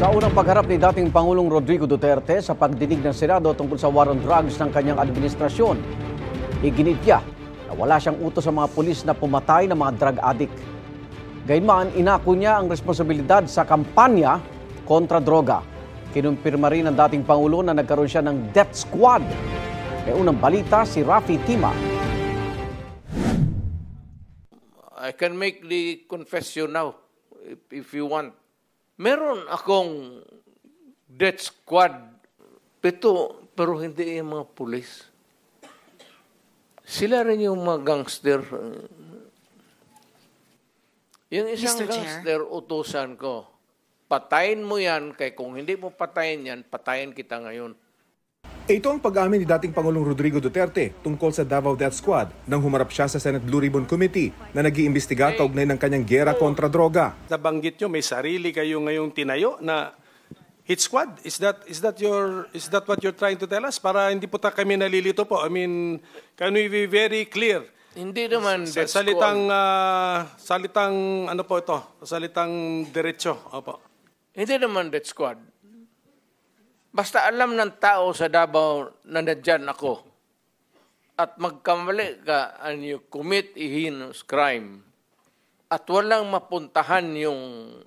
Sa unang pagharap ni dating Pangulong Rodrigo Duterte sa pagdinig ng Senado tungkol sa war on drugs ng kanyang administrasyon, iginit niya na wala siyang utos sa mga pulis na pumatay ng mga drug addict. Gayunman, inako niya ang responsibilidad sa kampanya kontra droga. Kinumpirma rin ng dating Pangulo na nagkaroon siya ng death squad. May unang balita si Rafi Tima. I can make the confession now if you want. Meron akong death squad, pero hindi yung mga pulis. Sila rin yung mga gangster. Yung isang gangster, utusan ko, patayin mo yan, kaya kung hindi mo patayin yan, patayin kita ngayon. Ito ang pag-amin ni dating Pangulong Rodrigo Duterte tungkol sa Davao Death Squad nang humarap siya sa Senate Blue Ribbon Committee na nag-iimbestiga kaugnay ng kanyang giyera kontra droga. Nabanggit nyo, may sarili kayo ngayong tinayo na hit squad. Is that what you're trying to tell us? Para hindi po kami nalilito po. I mean, can we be very clear? Hindi naman death squad. Salitang ano po ito? Salitang diretso. Opo. Hindi naman death squad. Basta alam ng tao sa Davao na nandyan ako at magkamali ka and you commit a heinous crime at walang mapuntahan yung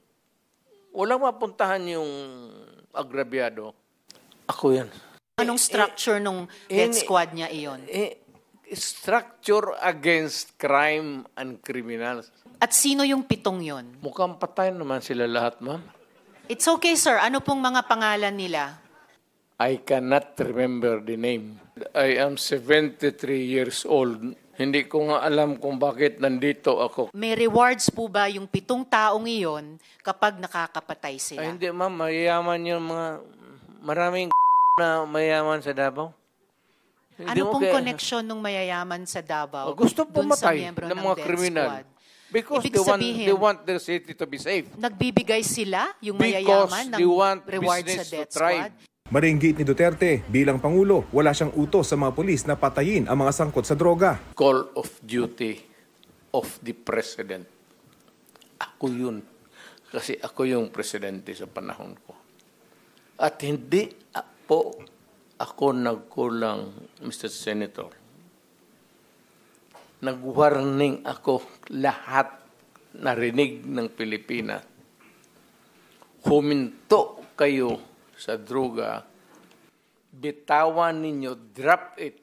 agrabyado, ako yan. Anong structure nung death squad niya iyon? Structure against crime and criminals. At sino yung pitong yon? Mukhang patay naman sila lahat, ma'am. It's okay, sir. Ano pong mga pangalan nila? I cannot remember the name. I am 73 years old. Hindi ko nga alam kung bakit nandito ako. May rewards po ba yung pitong taong iyon kapag nakakapatay sila? Ay, hindi ma'am, mayayaman yung mga maraming na mayayaman sa Davao. Ano pong connection ng mayayaman sa Davao? Gusto pumatay ng mga kriminal. Because they want their city to be safe. Nagbibigay sila, yung mayayaman, ng reward sa death squad? Maringgit ni Duterte, bilang Pangulo, wala siyang utos sa mga pulis na patayin ang mga sangkot sa droga. Call of duty of the President. Ako yun. Kasi ako yung presidente sa panahon ko. At hindi po ako nagkulang, Mr. Senator. Nag-warning ako lahat narinig ng Pilipinas. Huminto kayo sa droga, bitawan ninyo, drop it.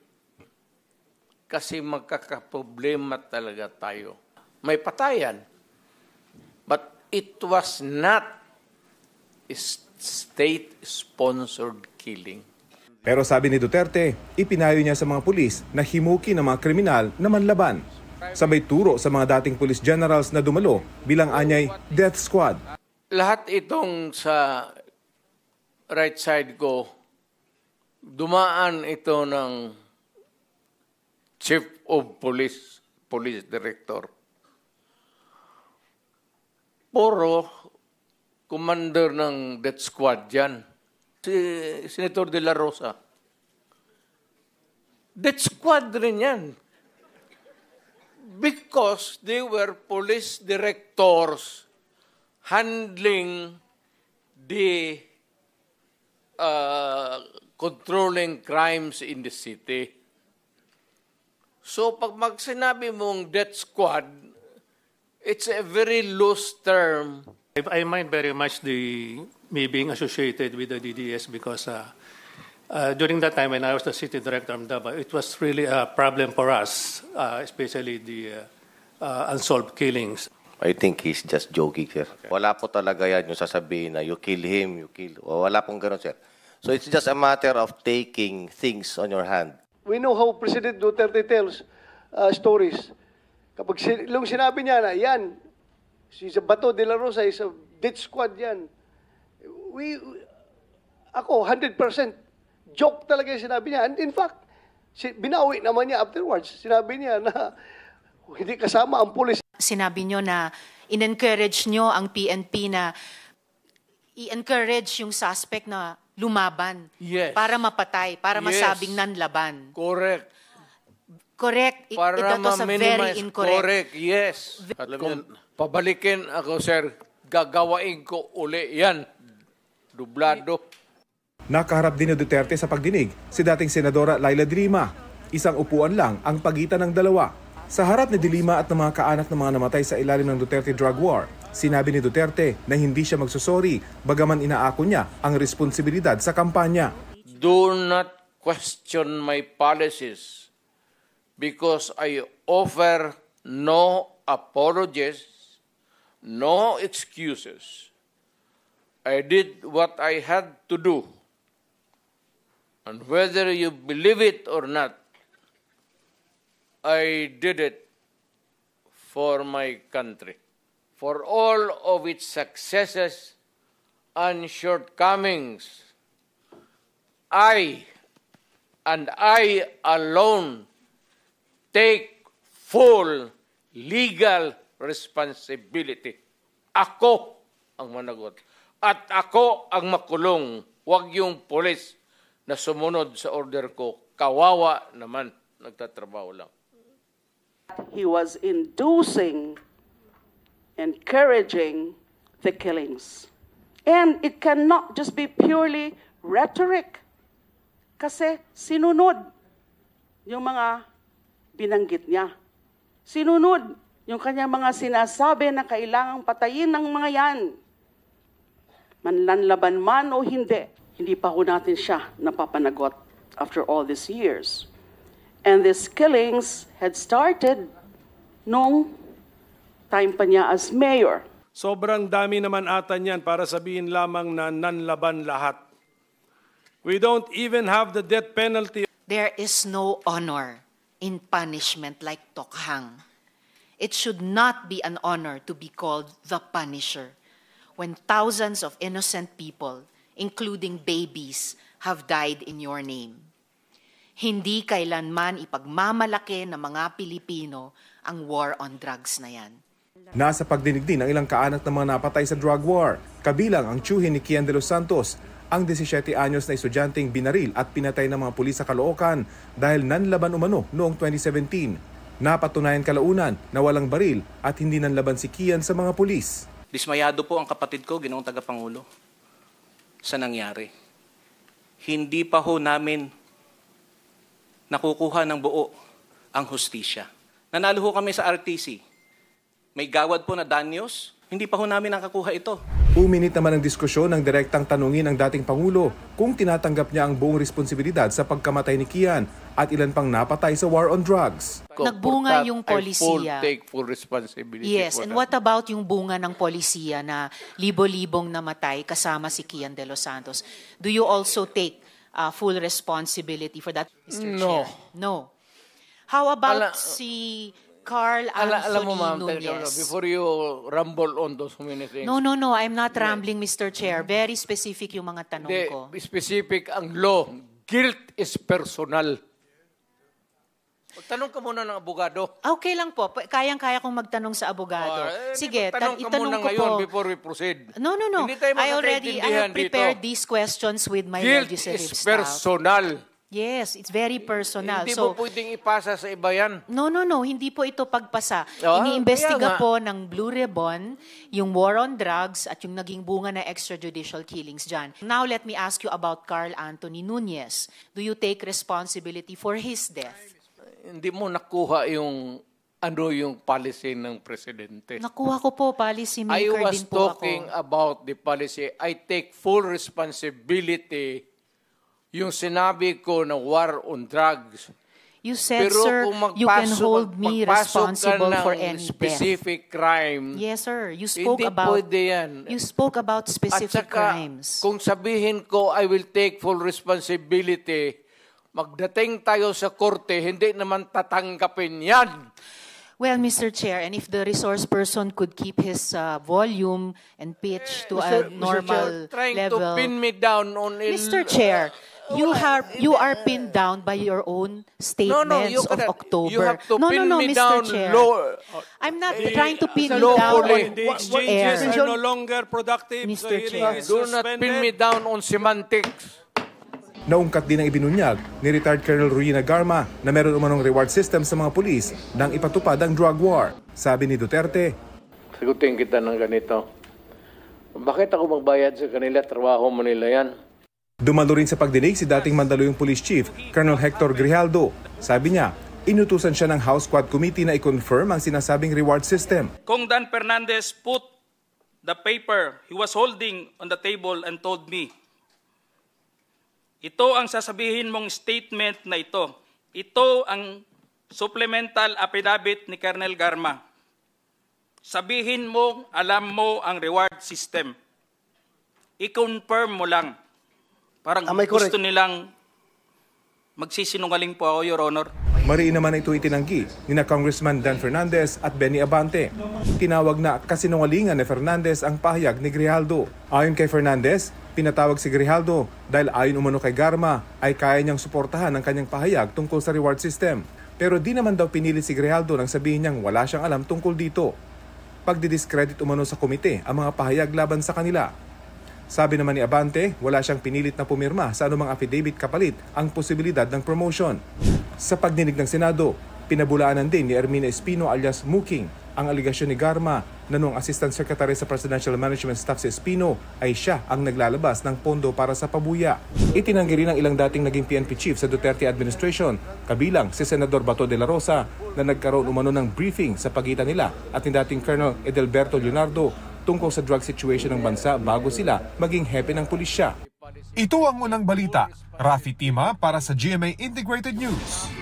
Kasi magkakaproblema talaga tayo. May patayan. But it was not a state-sponsored killing. Pero sabi ni Duterte, ipinayo niya sa mga pulis na himukin ng mga kriminal na manlaban. Sabay turo sa mga dating police generals na dumalo bilang anyay death squad. Lahat itong sa right side ko, dumaan ito ng Chief of Police Director. Puro commander ng death squad yan. Si Senator De La Rosa. Death squad rin yan. Because they were police directors handling the controlling crimes in the city. So pag sinabi mong death squad, it's a very loose term. I mind very much me being associated with the DDS because during that time when I was the city director of Davao, it was really a problem for us, especially the unsolved killings. I think he's just joking, sir. Okay. Wala po talaga yan yung sasabihin na you kill him, you kill. Wala pong gano'n, sir. So it's just a matter of taking things on your hand. We know how President Duterte tells stories. Kapag sinabi niya na, yan, si Bato de la Rosa is a death squad yan. Ako, 100% joke talaga yung sinabi niya. And in fact, binawi naman niya afterwards. Sinabi niya na hindi kasama ang pulis. Sinabi niyo na in-encourage niyo ang PNP na i-encourage yung suspect na lumaban. Yes. Para mapatay, para masabing nanlaban. Correct. Correct. Para That was a very incorrect. Correct, yes. At kung pabalikin ako, sir, gagawain ko uli yan. dublado. Nakaharap din ni Duterte sa pagdinig si dating Senadora Laila de Lima. Isang upuan lang ang pagitan ng dalawa. Sa harap ni de Lima at ng mga kaanak ng mga namatay sa ilalim ng Duterte drug war, sinabi ni Duterte na hindi siya magsusori bagaman inaako niya ang responsibilidad sa kampanya. Do not question my policies because I offer no apologies, no excuses. I did what I had to do. And whether you believe it or not, I did it for my country. For all of its successes and shortcomings, I alone take full legal responsibility. Ako ang managot. At ako ang makulong. Huwag yung pulis na sumunod sa order ko. Kawawa naman, nagtatrabaho lang. He was inducing, encouraging the killings. And it cannot just be purely rhetoric. Kasi sinunod yung mga binanggit niya. Sinunod yung kanyang mga sinasabi na kailangang patayin ng mga yan. Manlanlaban man o hindi, hindi pa ho natin siya napapanagot after all these years. And these killings had started nung time pa niya as mayor. Sobrang dami naman ata niyan para sabihin lamang na nanlaban lahat. We don't even have the death penalty. There is no honor in punishment like tokhang. It should not be an honor to be called the Punisher when thousands of innocent people, including babies, have died in your name. Hindi kailanman ipagmamalaki ng mga Pilipino ang war on drugs na yan. Nasa pagdinig din ang ilang kaanak ng mga napatay sa drug war, kabilang ang tiyuhin ni Kian de los Santos, ang 17 anyos na estudyanteng binaril at pinatay ng mga pulis sa Caloocan dahil nanlaban umano noong 2017. Napatunayan kalaunan na walang baril at hindi nanlaban si Kian sa mga pulis. Dismayado po ang kapatid ko, Ginoong Tagapangulo, sa nangyari. Hindi pa ho namin nakukuha ng buo ang hustisya. Nanalo ho kami sa RTC. May gawad po na danyos, hindi pa ho namin nakakuha ito. Uminit naman ang diskusyon ng direktang tanungin ng dating Pangulo kung tinatanggap niya ang buong responsibilidad sa pagkamatay ni Kian at ilan pang napatay sa war on drugs. Nagbunga yung polisiya. I take full responsibility. Yes, for and that. what about yung bunga ng polisiya na libo-libong namatay kasama si Kian de los Santos? Do you also take full responsibility for that, Mr. No. Chair? No. How about si Carl alam mo, Anthony ma'am, Nunez? before you rumble on those many things. No, I'm not rambling, Mr. Chair. Very specific yung mga tanong ko. Specific ang law. Guilt is personal. Tanong ka muna ng abogado. Okay lang po. Kayang-kaya kong magtanong sa abogado. Sige, tanong ka itanong muna ko ngayon po. before we proceed. No. Hindi tayo I have prepared dito. these questions with my Guilt legislative is staff. personal. Yes, it's very personal. Hindi mo pwedeng ipasa sa iba yan. No. Hindi po ito pagpasa. Ah, Iniimbestiga kaya nga. po ng Blue Ribbon yung war on drugs at yung naging bunga na extrajudicial killings dyan. Now, let me ask you about Carl Anthony Nunez. Do you take responsibility for his death? Hindi mo nakuha yung policy ng presidente. Nakuha ko po, policy I maker was din po talking ako. about the policy. I take full responsibility yung sinabi ko na war on drugs. You said, Pero sir, kung you can hold me responsible for any death. specific crime, Yes, sir. You spoke hindi about pwede yan. You spoke about At specific saka, crimes. kung sabihin ko, I will take full responsibility, magdating tayo sa korte, hindi naman tatanggapin yan. Well, Mr. Chair, and if the resource person could keep his volume and pitch to a normal Trying level. to pin me down on Mr. Chair, you are pinned down by your own statements you of cannot. October. You have to pin me Mr. down Chair. I'm not trying to pin you lawfully. down The on exchanges air. are no longer productive. Mr. The hearing Chair. is Do not pin me suspended. down on semantics. Naungkat din ang ibinunyag ni retired Colonel Ruina Garma na meron umanong reward system sa mga pulis nang ipatupad ang drug war. Sabi ni Duterte, Sagutin kita ng ganito. Bakit ako magbayad sa kanila? Trabaho mo nila yan. Dumalo rin sa pagdinig si dating Mandaluyong Police Chief, Colonel Hector Grijaldo. Sabi niya, inutusan siya ng House Quad Committee na i-confirm ang sinasabing reward system. Kung Dan Fernandez put the paper he was holding on the table and told me, ito ang sasabihin mong statement na ito. Ito ang supplemental affidavit ni Colonel Garma. Sabihin mo, alam mo ang reward system. I-confirm mo lang. Parang gusto nilang magsisinungaling po ako, Your Honor. Mariin naman ito itinanggi ni na Congressman Dan Fernandez at Benny Abante. Tinawag na kasinungalingan ni Fernandez ang pahayag ni Grijaldo. Ayon kay Fernandez, pinatawag si Grijaldo dahil ayon umano kay Garma ay kaya niyang suportahan ang kanyang pahayag tungkol sa reward system. Pero di naman daw pinili si Grijaldo nang sabihin niyang wala siyang alam tungkol dito. Pagdidiscredit umano sa komite ang mga pahayag laban sa kanila. Sabi naman ni Abante, wala siyang pinilit na pumirma sa anumang affidavit kapalit ang posibilidad ng promotion. Sa pagdinig ng Senado, pinabulaanan din ni Ermina Espino alias Muking ang aligasyon ni Garma na noong Assistant Secretary sa Presidential Management Staff si Espino ay siya ang naglalabas ng pondo para sa pabuya. Itinanggi rin ng ilang dating naging PNP chief sa Duterte administration, kabilang si Senador Bato de la Rosa na nagkaroon umano ng briefing sa pagitan nila at ni dating Colonel Edelberto Leonardo tungkol sa drug situation ng bansa bago sila maging hepe ng pulisya. Ito ang unang balita. Rafi Tima para sa GMA Integrated News.